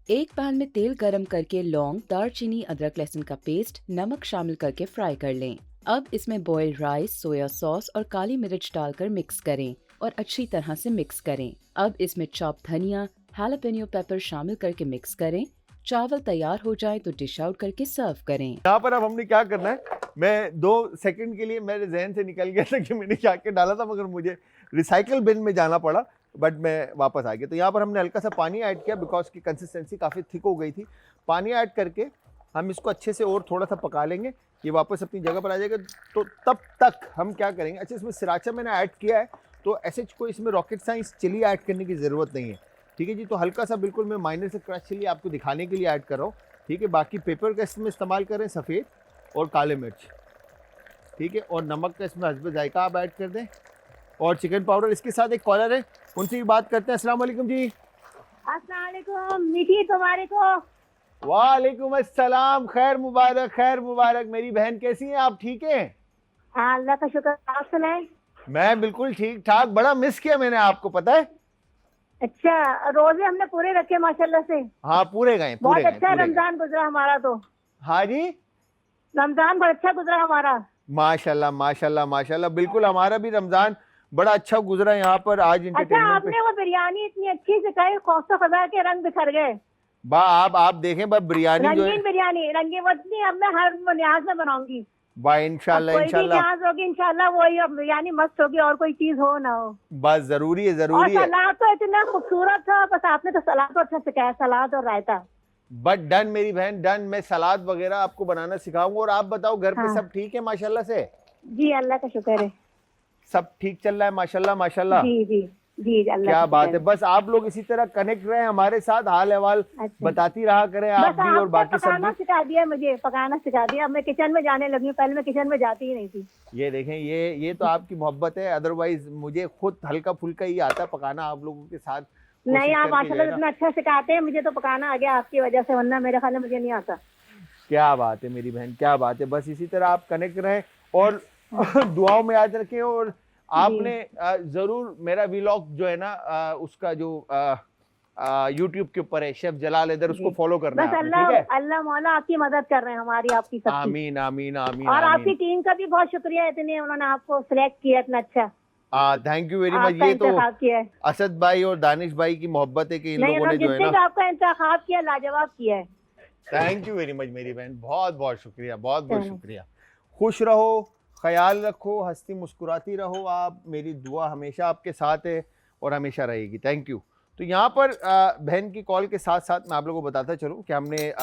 एक पैन में तेल गरम करके लौंग, दालचीनी, अदरक लहसुन का पेस्ट, नमक शामिल करके फ्राई कर लें। अब इसमें बॉइल्ड राइस, सोया सॉस और काली मिर्च डालकर मिक्स करें और अच्छी तरह से मिक्स करें। अब इसमें चॉप धनिया, हालापिनो पेपर शामिल करके मिक्स करें। चावल तैयार हो जाए तो डिश आउट करके सर्व करें।
यहाँ पर अब हमने क्या करना है, मैं 2 सेकंड के लिए मेरे जहन से निकल गया था कि मैंने क्या क्या डाला था, मगर मुझे रिसाइकल बिन में जाना पड़ा, बट मैं वापस आ गया। तो यहाँ पर हमने हल्का सा पानी ऐड किया बिकॉज की कंसिस्टेंसी काफ़ी थिक हो गई थी। पानी ऐड करके हम इसको अच्छे से और थोड़ा सा पका लेंगे, ये वापस अपनी जगह पर आ जाएगा। तो तब तक हम क्या करेंगे, अच्छा इसमें सराचा मैंने ऐड किया है तो ऐसे कोई इसमें रॉकेट साइंस चिली ऐड करने की ज़रूरत नहीं है। ठीक है जी। तो हल्का सा बिल्कुल मैं माइनर से क्रश चिली आपको दिखाने के लिए ऐड कर रहा हूँ। ठीक है, बाकी पेपर का इसमें इस्तेमाल करें, सफ़ेद और काले मिर्च। ठीक है, और नमक का इसमें हस्बे जायका आप ऐड कर दें और चिकन पाउडर। इसके साथ एक कॉलर है, उनसे भी बात करते हैं। अस्सलाम वालेकुम जी।
अस्सलाम वालेकुम, मीठी तुम्हारे को।
वालेकुम अस्सलाम, खैर मुबारक, खैर मुबारक। मेरी बहन कैसी हैं आप, ठीक हैं?
हाँ अल्लाह का शुक्र, आप सुनाए?
मैं बिल्कुल ठीक ठाक। बड़ा मिस किया मैंने आपको, पता है?
अच्छा, रोजे हमने पूरे रखे माशाल्लाह से।
हाँ पूरे गए,
बहुत
पूरे गए,
अच्छा
पूरे
रमजान गुजरा हमारा तो।
हाँ जी,
रमजान बहुत अच्छा गुजरा हमारा।
माशाल्लाह माशाल्लाह माशाल्लाह। बिल्कुल हमारा भी रमजान बड़ा अच्छा गुजरा यहाँ पर। आज
अच्छा,
इंटरटेनमेंट
आपने वो बिरयानी इतनी अच्छी से खाई, खौफ खजा के रंग बिखर गए।
बा आप देखें बा बिरयानी जो है,
रंगीन बिरयानी, रंगीन वतनी। अब मैं हर न्याज में बनाऊंगी।
बा इंशाल्लाह
कोई भी
इंशाल्लाह
न्याज होगी इंशाल्लाह वही, अब बिरयानी मस्त होगी और कोई चीज हो ना हो।
बस जरूरी है,
और
जरूरी है।
सलाद तो इतना खूबसूरत था, बस आपने तो सलाद तो अच्छा सिखाया, सलाद और रायता।
बट डन मेरी बहन, डन। मैं सलाद वगैरह आपको बनाना सिखाऊंगा। और आप बताओ घर पे
हाँ।
सब ठीक है माशाल्लाह से?
जी अल्लाह का शुक्र है।
सब ठीक चल रहा है माशाल्लाह माशाल्लाह।
जी जी जी अल्लाह
क्या
का
बात
शुक्र
है। बस आप लोग इसी तरह कनेक्ट रहे हमारे साथ, हाल अहवाल
अच्छा।
बताती रहा करें आप
बस
भी और
आपने
बाकी सब
पकाना
भी।
सिखा दिया, मुझे पकाना सिखा दिया। अब मैं किचन में जाने लगी हूँ, पहले मैं किचन में जाती ही नहीं थी।
ये देखें, ये तो आपकी मोहब्बत है। अदरवाइज मुझे खुद हल्का फुल्का ही आता है पकाना, आप लोगों के साथ
नहीं, आप
कोशिश करके
माशाल्लाह
जाएगा।
इतना अच्छा सिखाते हैं, मुझे तो पकाना आ गया आपकी वजह से, वरना मेरे ख्याल में मुझे नहीं आता।
क्या बात है मेरी बहन, क्या बात है। बस इसी तरह आप कनेक्ट रहे और दुआओं में याद रखें। और आपने जरूर मेरा व्लॉग जो है ना, उसका जो यूट्यूब के ऊपर है, शेफ जलाल इधर, उसको फॉलो करना
बस
है आपने, ठीक
अल्लाह
है?
अल्लाह मौला आपकी मदद कर रहे हैं, हमारी आपकी सबकी।
आमीन आमीन आमीन
और आपकी
आमीन।
टीम का भी बहुत शुक्रिया, इतने उन्होंने आपको सिलेक्ट किया इतना अच्छा।
Thank you very much.
आपका
ये तो
इंतखाब किया है।
असद भाई और दानिश भाई की मोहब्बत है कि इन
नहीं,
लोगों ने जो है
जितने
ना,
भी आपका इंतखाब किया लाजवाब किया है।
थैंक यू वेरी मच मेरी बहन, बहुत बहुत शुक्रिया, बहुत बहुत शुक्रिया। खुश रहो, ख्याल रखो, हंसती मुस्कुराती रहो आप, मेरी दुआ हमेशा आपके साथ है और हमेशा रहेगी। Thank you. तो यहाँ पर बहन की कॉल के साथ साथ मैं आप लोगों को बताता चलूँ कि हमने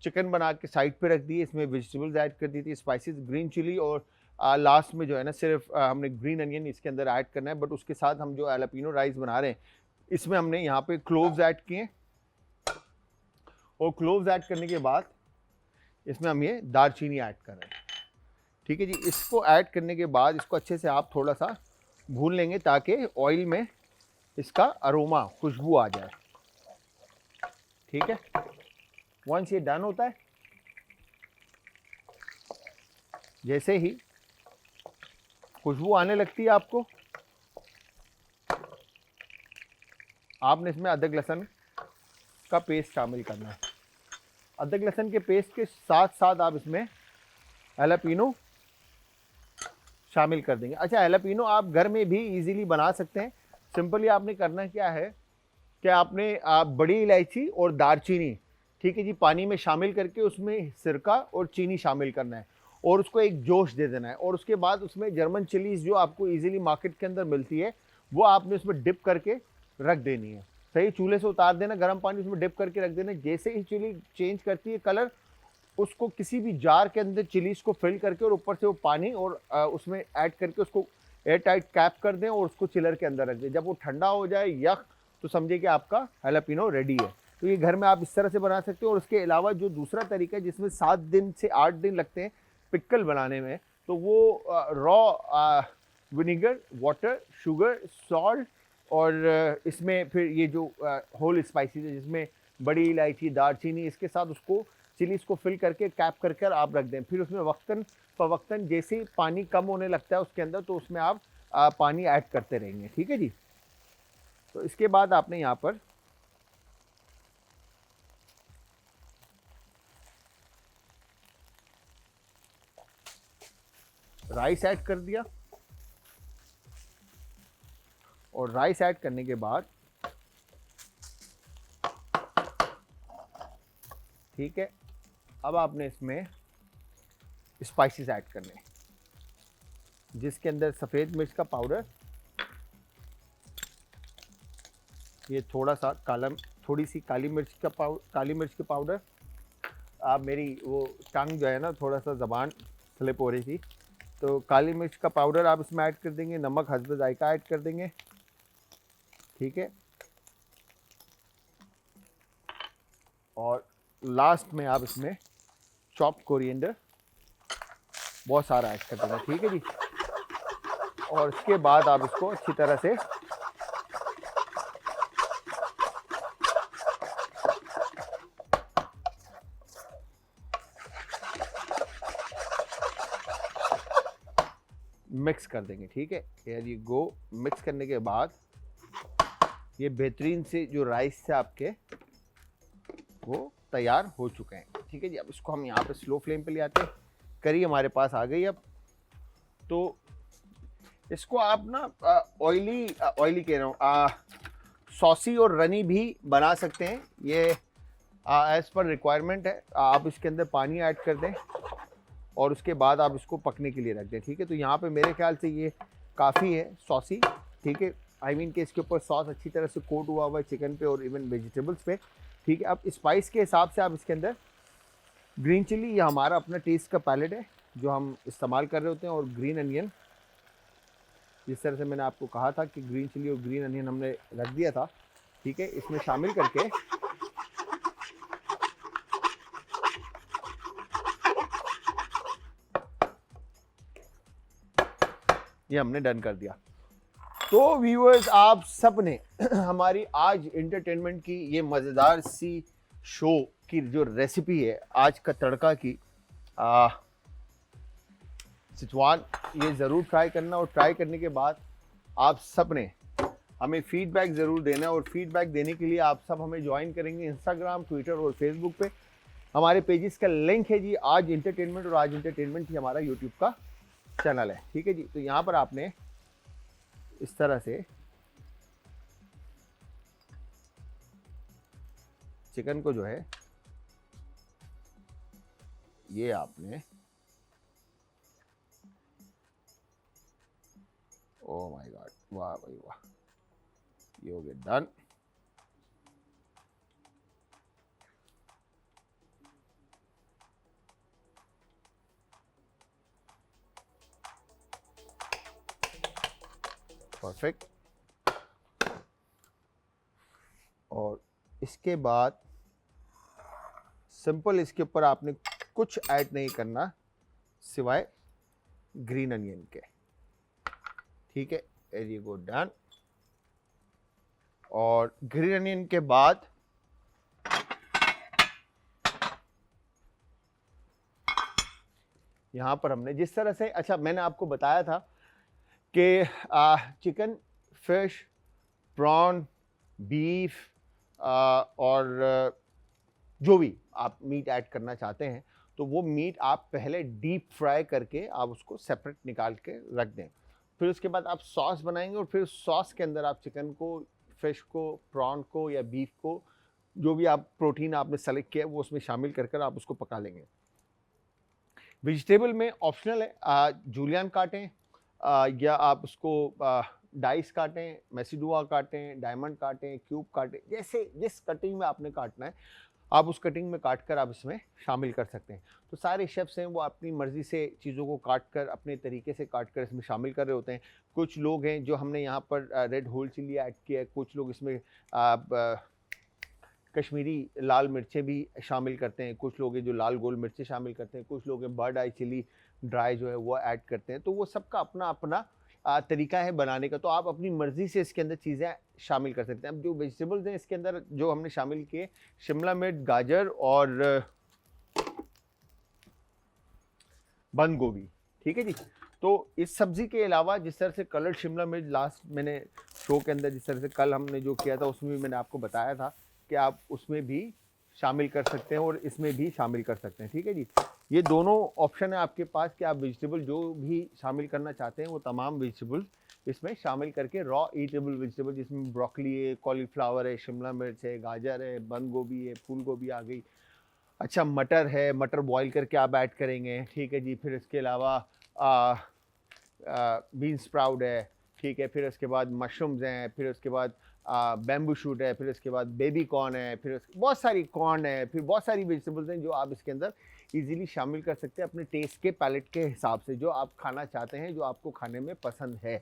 चिकन बना के साइड पे रख दी, इसमें वेजिटेबल्स ऐड कर दी थी, स्पाइसेस, ग्रीन चिली, और लास्ट में जो है ना सिर्फ हमने ग्रीन अनियन इसके अंदर ऐड करना है। बट उसके साथ हम जो एलापिनो राइस बना रहे हैं इसमें हमने यहाँ पे क्लोव्स ऐड किए, और क्लोव्स ऐड करने के बाद इसमें हम ये दालचीनी ऐड कर रहे हैं। ठीक है जी, इसको ऐड करने के बाद इसको अच्छे से आप थोड़ा सा भून लेंगे ताकि ऑयल में इसका अरोमा, खुशबू आ जाए। ठीक है, वंस ये डन होता है, जैसे ही खुशबू आने लगती है आपको, आपने इसमें अदरक लहसुन का पेस्ट शामिल करना है। अदरक लहसुन के पेस्ट के साथ साथ आप इसमें एलापिनो शामिल कर देंगे। अच्छा, एलापिनो आप घर में भी इजीली बना सकते हैं। सिंपली आपने करना क्या है कि आपने बड़ी इलायची और दालचीनी, ठीक है जी, पानी में शामिल करके उसमें सिरका और चीनी शामिल करना है और उसको एक जोश दे देना है। और उसके बाद उसमें जर्मन चिलीज़ जो आपको इजीली मार्केट के अंदर मिलती है वो आपने उसमें डिप करके रख देनी है। सही चूल्हे से उतार देना, गर्म पानी उसमें डिप करके रख देना। जैसे ही चिली चेंज करती है कलर, उसको किसी भी जार के अंदर चिलीज को फिल करके और ऊपर से वो पानी और उसमें ऐड करके उसको एयर टाइट कैप कर दें और उसको चिलर के अंदर रख दें। जब वो ठंडा हो जाए यख, तो समझिए कि आपका हैलापिनो रेडी है। तो ये घर में आप इस तरह से बना सकते हो। और उसके अलावा जो दूसरा तरीका है जिसमें 7 दिन से 8 दिन लगते हैं पिक्कल बनाने में, तो वो raw vinegar, water, sugar, salt और इसमें फिर ये जो होल स्पाइसेस है जिसमें बड़ी इलायची, दालचीनी, इसके साथ उसको चिलीज़ को फिल करके कैप करके आप रख दें। फिर उसमें वक्तन फवक्तन जैसे ही पानी कम होने लगता है उसके अंदर, तो उसमें आप पानी ऐड करते रहेंगे। ठीक है जी। तो इसके बाद आपने यहाँ पर राइस ऐड कर दिया, और राइस ऐड करने के बाद ठीक है, अब आपने इसमें स्पाइसेस ऐड करने हैं, जिसके अंदर सफ़ेद मिर्च का पाउडर, ये थोड़ा सा थोड़ी सी काली मिर्च का पाउडर। आप मेरी वो टंग जो है ना, थोड़ा सा ज़बान स्लिप हो रही थी, तो काली मिर्च का पाउडर आप इसमें ऐड कर देंगे। नमक हस्ब जायका ऐड कर देंगे। ठीक है, और लास्ट में आप इसमें चॉप कोरिएंडर बहुत सारा ऐड कर देना। ठीक है जी। और इसके बाद आप इसको अच्छी तरह से मिक्स कर देंगे। ठीक है, यानी गो मिक्स करने के बाद ये बेहतरीन से जो राइस से आपके वो तैयार हो चुके हैं। ठीक है जी। अब इसको हम यहाँ पे स्लो फ्लेम पे ले आते हैं। करी हमारे पास आ गई। अब तो इसको आप ना ऑयली कह रहा हूँ, सॉसी और रनी भी बना सकते हैं। ये एज पर रिक्वायरमेंट है। आप इसके अंदर पानी ऐड कर दें और उसके बाद आप इसको पकने के लिए रख दें। ठीक है, तो यहाँ पे मेरे ख्याल से ये काफ़ी है सॉसी। ठीक है, आई मीन कि इसके ऊपर सॉस अच्छी तरह से कोट हुआ हुआ है चिकन पे और इवन वेजिटेबल्स पे। ठीक है, अब स्पाइस के हिसाब से आप इसके अंदर ग्रीन चिली, ये हमारा अपना टेस्ट का पैलेट है जो हम इस्तेमाल कर रहे होते हैं, और ग्रीन अनियन, जिस तरह से मैंने आपको कहा था कि ग्रीन चिली और ग्रीन अनियन हमने रख दिया था। ठीक है, इसमें शामिल करके ये हमने डन कर दिया। तो व्यूअर्स, आप सब ने हमारी आज एंटरटेनमेंट की ये मज़ेदार सी शो की जो रेसिपी है आज का तड़का की सिचवान, ये ज़रूर ट्राई करना। और ट्राई करने के बाद आप सब ने हमें फीडबैक ज़रूर देना। और फीडबैक देने के लिए आप सब हमें ज्वाइन करेंगे इंस्टाग्राम, ट्विटर और फेसबुक पे। हमारे पेजेस का लिंक है जी आज एंटरटेनमेंट, और आज एंटरटेनमेंट ही हमारा यूट्यूब का चैनल है। ठीक है जी। तो यहाँ पर आपने इस तरह से चिकन को जो है ये आपने, ओह माय गॉड, वाह भाई वाह, ये हो गया डन। परफेक्ट। और इसके बाद सिंपल इसके ऊपर आपने कुछ ऐड नहीं करना सिवाय ग्रीन अनियन के, ठीक है, वेरी गुड, डन। और ग्रीन अनियन के बाद यहां पर हमने जिस तरह से, अच्छा मैंने आपको बताया था कि चिकन, फिश, प्रॉन, बीफ और जो भी आप मीट ऐड करना चाहते हैं तो वो मीट आप पहले डीप फ्राई करके आप उसको सेपरेट निकाल के रख दें। फिर उसके बाद आप सॉस बनाएंगे और फिर सॉस के अंदर आप चिकन को, फिश को, प्रॉन को या बीफ को, जो भी आप प्रोटीन आपने सेलेक्ट किया है वो उसमें शामिल कर आप उसको पका लेंगे। वेजिटेबल में ऑप्शनल है, जूलियन काटें या आप उसको डाइस काटें, मेसिडुआ काटें, डायमंड काटें, क्यूब काटें, जैसे जिस कटिंग में आपने काटना है आप उस कटिंग में काट कर आप इसमें शामिल कर सकते हैं। तो सारे शेफ्स हैं वो अपनी मर्ज़ी से चीज़ों को काट कर अपने तरीके से काट कर इसमें शामिल कर रहे होते हैं। कुछ लोग हैं जो हमने यहाँ पर रेड होल चिली ऐड किया है, कुछ लोग इसमें कश्मीरी लाल मिर्चें भी शामिल करते हैं, कुछ लोग हैं जो लाल गोल मिर्चें शामिल करते हैं, कुछ लोग हैं बर्ड आई चिली ड्राई जो है वो ऐड करते हैं। तो वो सबका अपना अपना तरीका है बनाने का, तो आप अपनी मर्ज़ी से इसके अंदर चीज़ें शामिल कर सकते हैं। अब जो वेजिटेबल्स हैं इसके अंदर जो हमने शामिल किए, शिमला मिर्च, गाजर और बंद गोभी, ठीक है जी। तो इस सब्ज़ी के अलावा जिस तरह से कलर्ड शिमला मिर्च लास्ट मैंने शो के अंदर जिस तरह से कल हमने जो किया था उसमें भी मैंने आपको बताया था कि आप उसमें भी शामिल कर सकते हैं और इसमें भी शामिल कर सकते हैं, ठीक है जी। ये दोनों ऑप्शन है आपके पास कि आप वेजिटेबल जो भी शामिल करना चाहते हैं वो तमाम वेजिटेबल इसमें शामिल करके, रॉ ईटेबल वेजिटेबल जिसमें ब्रोकली है, कॉलीफ्लावर है, शिमला मिर्च है, गाजर है, बंद गोभी है, फूल गोभी आ गई, अच्छा मटर है, मटर बॉईल करके आप ऐड करेंगे, ठीक है जी। फिर इसके अलावा बीन स्प्राउट है, ठीक है, फिर उसके बाद मशरूम्स हैं, फिर उसके बाद बैम्बू शूट है, फिर उसके बाद बेबी कॉर्न है, फिर बहुत सारी कॉर्न है, फिर बहुत सारी वेजिटेबल्स हैं जो आप इसके अंदर इजीली शामिल कर सकते हैं अपने टेस्ट के पैलेट के हिसाब से, जो आप खाना चाहते हैं, जो आपको खाने में पसंद है,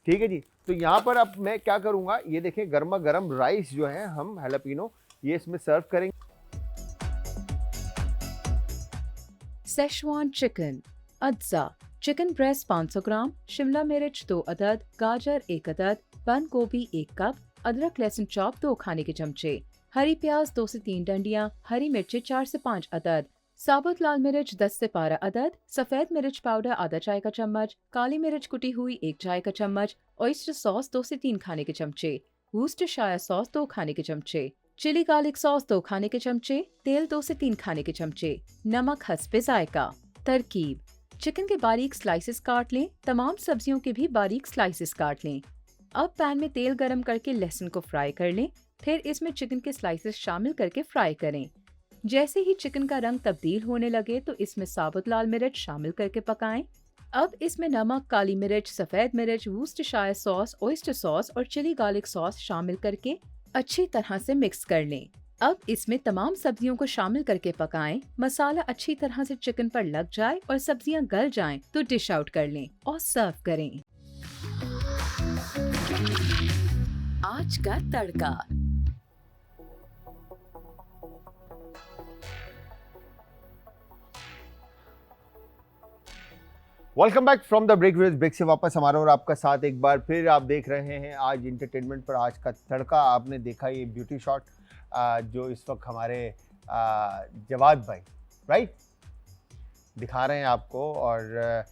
ठीक है जी। तो यहाँ पर अब मैं क्या करूँगा, ये देखें गर्मा गर्म राइस जो है हम हैलापिनो ये इसमें सर्व करेंगे।
सेशवान चिकन, अज्जा, चिकन ब्रेस्ट 500 ग्राम, शिमला मिर्च 2 अदद, गाजर 1 अदद, बंद गोभी 1 कप, अदरक लहसुन चॉप 2 खाने के चमचे, हरी प्याज 2 से 3 डंडियां, हरी मिर्चें 4 से 5 अदद, साबुत लाल मिर्च 10 से 12 अदद, सफेद मिर्च पाउडर आधा चाय का चम्मच, काली मिर्च कुटी हुई 1 चाय का चम्मच, ऑयस्टर सॉस 2 से 3 खाने के चमचे, वूस्टरशायर सॉस 2 खाने के चमचे, चिली गार्लिक सॉस 2 खाने के चमचे, तेल 2 से 3 खाने के चमचे, नमक हस्बे जायका। तरकीब: चिकन के बारीक स्लाइसेस काट लें, तमाम सब्जियों के भी बारीक स्लाइसेस काट लें। अब पैन में तेल गरम करके लहसुन को फ्राई कर लें, फिर इसमें चिकन के स्लाइसेस शामिल करके फ्राई करें। जैसे ही चिकन का रंग तब्दील होने लगे तो इसमें साबुत लाल मिर्च शामिल करके पकाएं। अब इसमें नमक, काली मिर्च, सफेद मिर्च, वूस्टरशायर सॉस, ऑयस्टर सॉस और चिली गार्लिक सॉस शामिल करके अच्छी तरह से मिक्स कर लें। अब इसमें तमाम सब्जियों को शामिल करके पकाएं। मसाला अच्छी तरह से चिकन पर लग जाए और सब्जियां गल जाएं तो डिश आउट कर लें और सर्व करें। आज का तड़का।
Welcome back from the break से वापस हमारा और आपका साथ एक बार फिर आप देख रहे हैं आज इंटरटेनमेंट पर आज का तड़का। आपने देखा ये ब्यूटी शॉट जो इस वक्त हमारे जवाद भाई राइट दिखा रहे हैं आपको, और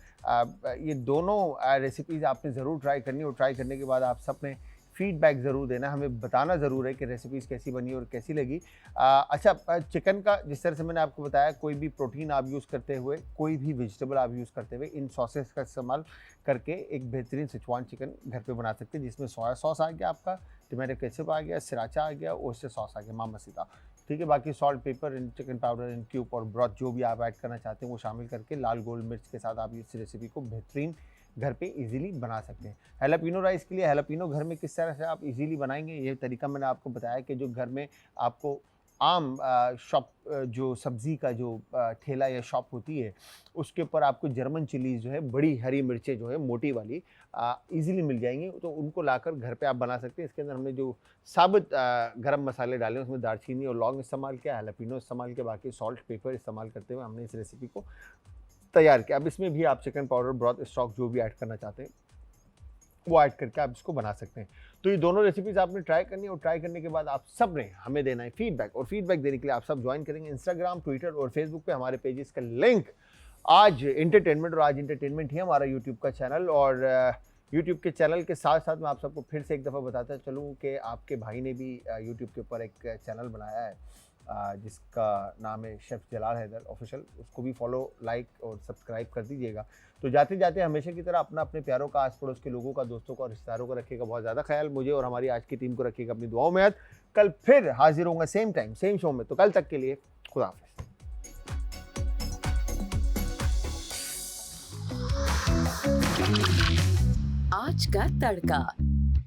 ये दोनों रेसिपीज़ आपने ज़रूर ट्राई करनी और ट्राई करने के बाद आप सबने फीडबैक ज़रूर देना, हमें बताना ज़रूर है कि रेसिपीज़ कैसी बनी और कैसी लगी। अच्छा चिकन का जिस तरह से मैंने आपको बताया, कोई भी प्रोटीन आप यूज़ करते हुए, कोई भी वेजिटेबल आप यूज़ करते हुए इन सॉसेस का इस्तेमाल करके एक बेहतरीन सिचुआन चिकन घर पे बना सकते हैं, जिसमें सोया सॉस आ गया, आपका टमाटो केचप आ गया, सराचा आ गया, ओस्टर सॉस आ गया, मामा सीता ठीक है। बाकी सॉल्ट, पेपर, इन चिकन पाउडर, इन क्यूब और ब्रॉथ जो भी आप ऐड करना चाहते हैं वो शामिल करके लाल गोल मिर्च के साथ आप इस रेसिपी को बेहतरीन घर पे इजीली बना सकते हैं। हैलापिनो राइस के लिए हैलापिनो घर में किस तरह से आप इजीली बनाएंगे, ये तरीका मैंने आपको बताया कि जो घर में आपको आम शॉप जो सब्ज़ी का जो ठेला या शॉप होती है उसके ऊपर आपको जर्मन चिलीज़ जो है, बड़ी हरी मिर्चें जो है मोटी वाली इजीली मिल जाएंगी, तो उनको लाकर घर पे आप बना सकते हैं। इसके अंदर हमने जो साबुत गरम मसाले डाले उसमें दालचीनी और लौंग इस्तेमाल किया, हैलापिनो इस्तेमाल किया, बाकी सॉल्ट, पेपर इस्तेमाल करते हुए हमने इस रेसिपी को तैयार किया। अब इसमें भी आप चिकन पाउडर, ब्रॉथ, स्टॉक जो भी ऐड करना चाहते हैं वो ऐड करके आप इसको बना सकते हैं। तो ये दोनों रेसिपीज आपने ट्राई करनी है और ट्राई करने के बाद आप सब ने हमें देना है फीडबैक, और फीडबैक देने के लिए आप सब ज्वाइन करेंगे इंस्टाग्राम, ट्विटर और फेसबुक पे हमारे पेजेस का लिंक आज एंटरटेनमेंट, और आज एंटरटेनमेंट ही हमारा यूट्यूब का चैनल। और यूट्यूब के चैनल के साथ साथ मैं आप सबको फिर से एक दफ़ा बताता चलूँ कि आपके भाई ने भी यूट्यूब के ऊपर एक चैनल बनाया है जिसका नाम है शेफ़ जलाल हैदर ऑफिशियल, उसको भी फॉलो, लाइक और सब्सक्राइब कर दीजिएगा। तो जाते जाते हमेशा की तरह अपना अपने प्यारों का, आस पड़ोस के लोगों का, दोस्तों का और रिश्तेदारों का रखिएगा बहुत ज़्यादा ख्याल। मुझे और हमारी आज की टीम को रखिएगा अपनी दुआओं में याद। कल फिर हाजिर होऊंगा सेम टाइम सेम शो में, तो कल तक के लिए खुदा हाफिज़।
आज का तड़का।